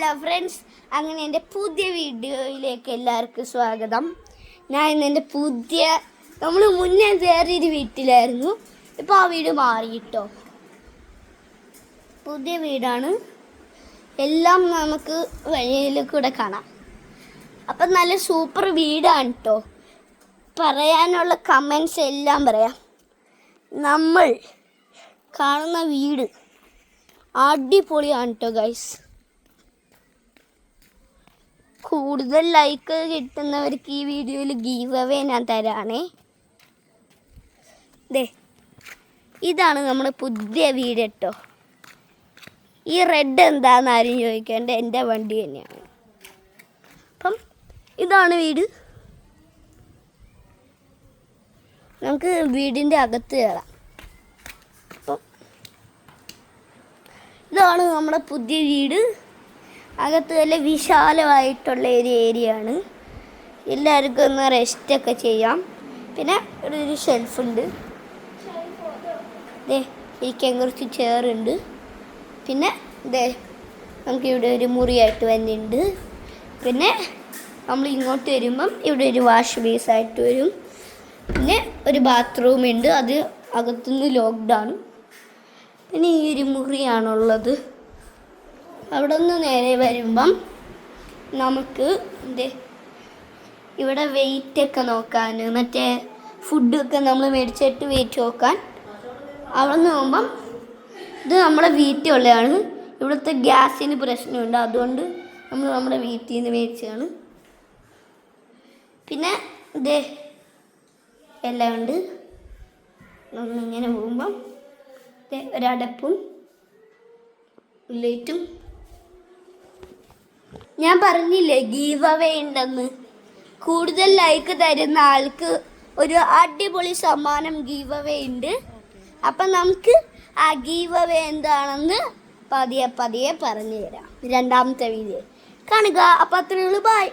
Hello friends, അങ്ങനെ എൻ്റെ പുതിയ വീഡിയോയിലേക്ക് എല്ലാവർക്കും സ്വാഗതം. ഞാൻ ഇന്ന് എൻ്റെ നമ്മൾ മുന്നേ വേറൊരു വീട്ടിലായിരുന്നു. ഇപ്പോൾ ആ വീട് മാറിയിട്ടോ, പുതിയ വീടാണ്. എല്ലാം നമുക്ക് വഴിയിൽ കൂടെ കാണാം. അപ്പം നല്ല സൂപ്പർ വീടാണ് കേട്ടോ. പറയാനുള്ള കമൻസ് എല്ലാം പറയാം. നമ്മൾ കാണുന്ന വീട് അടിപൊളിയാണ് കേട്ടോ ഗൈസ്. കൂടുതൽ ലൈക്ക് കിട്ടുന്നവർക്ക് ഈ വീഡിയോയിൽ ഗീവ് അവേ ഞാൻ തരാണേ. ഇതാണ് നമ്മുടെ പുതിയ വീട് കേട്ടോ. ഈ റെഡ് എന്താണെന്ന് ആരും ചോദിക്കേണ്ട, എൻ്റെ വണ്ടി തന്നെയാണ്. അപ്പം ഇതാണ് വീട്. നമുക്ക് വീടിൻ്റെ അകത്ത് കയറാം. അപ്പം ഇതാണ് നമ്മുടെ പുതിയ വീട്. അകത്ത് നല്ല വിശാലമായിട്ടുള്ള ഒരു ഏരിയ ആണ്. എല്ലാവർക്കും ഒന്ന് റെസ്റ്റൊക്കെ ചെയ്യാം. പിന്നെ ഇവിടെ ഒരു ഷെൽഫുണ്ട്, ഇരിക്കാൻ കുറച്ച് ചെയറുണ്ട്. പിന്നെ നമുക്കിവിടെ ഒരു മുറിയായിട്ട് വന്നിട്ടുണ്ട്. പിന്നെ നമ്മൾ ഇങ്ങോട്ട് വരുമ്പം ഇവിടെ ഒരു വാഷ് ബേസായിട്ട് വരും. പിന്നെ ഒരു ബാത്റൂം ഉണ്ട്, അത് അകത്തുനിന്ന് ലോക്ക്ഡാണ്. പിന്നെ ഈ ഒരു മുറിയാണുള്ളത്. അവിടെ നിന്ന് നേരെ വരുമ്പം നമുക്ക് ഇവിടെ വെയിറ്റൊക്കെ നോക്കാൻ, മറ്റേ ഫുഡൊക്കെ നമ്മൾ മേടിച്ചിട്ട് വെയിറ്റ് നോക്കാൻ. അവിടെ നിന്ന് പോകുമ്പം ഇത് നമ്മുടെ വീട്ടിലുള്ളതാണ്. ഇവിടുത്തെ ഗ്യാസിന് പ്രശ്നമുണ്ട്, അതുകൊണ്ട് നമ്മൾ നമ്മുടെ വീട്ടിൽ നിന്ന് മേടിച്ചതാണ്. പിന്നെ എല്ലാം ഉണ്ട്. നമ്മളിങ്ങനെ പോകുമ്പം ഒരടപ്പും ലൈറ്റും. ഞാൻ പറഞ്ഞില്ലേ ഗീവ് അവേ ഉണ്ടെന്ന്. കൂടുതൽ ലൈക്ക് തരുന്ന ആൾക്ക് ഒരു അടിപൊളി സമ്മാനം ഗീവ് അവേ ഉണ്ട്. അപ്പം നമുക്ക് ആ ഗീവ് അവേ എന്താണെന്ന് പതിയെ പതിയെ പറഞ്ഞു തരാം രണ്ടാമത്തെ വീഡിയോ കാണുക. അപ്പം അത്രയുള്ളൂ. ബൈ.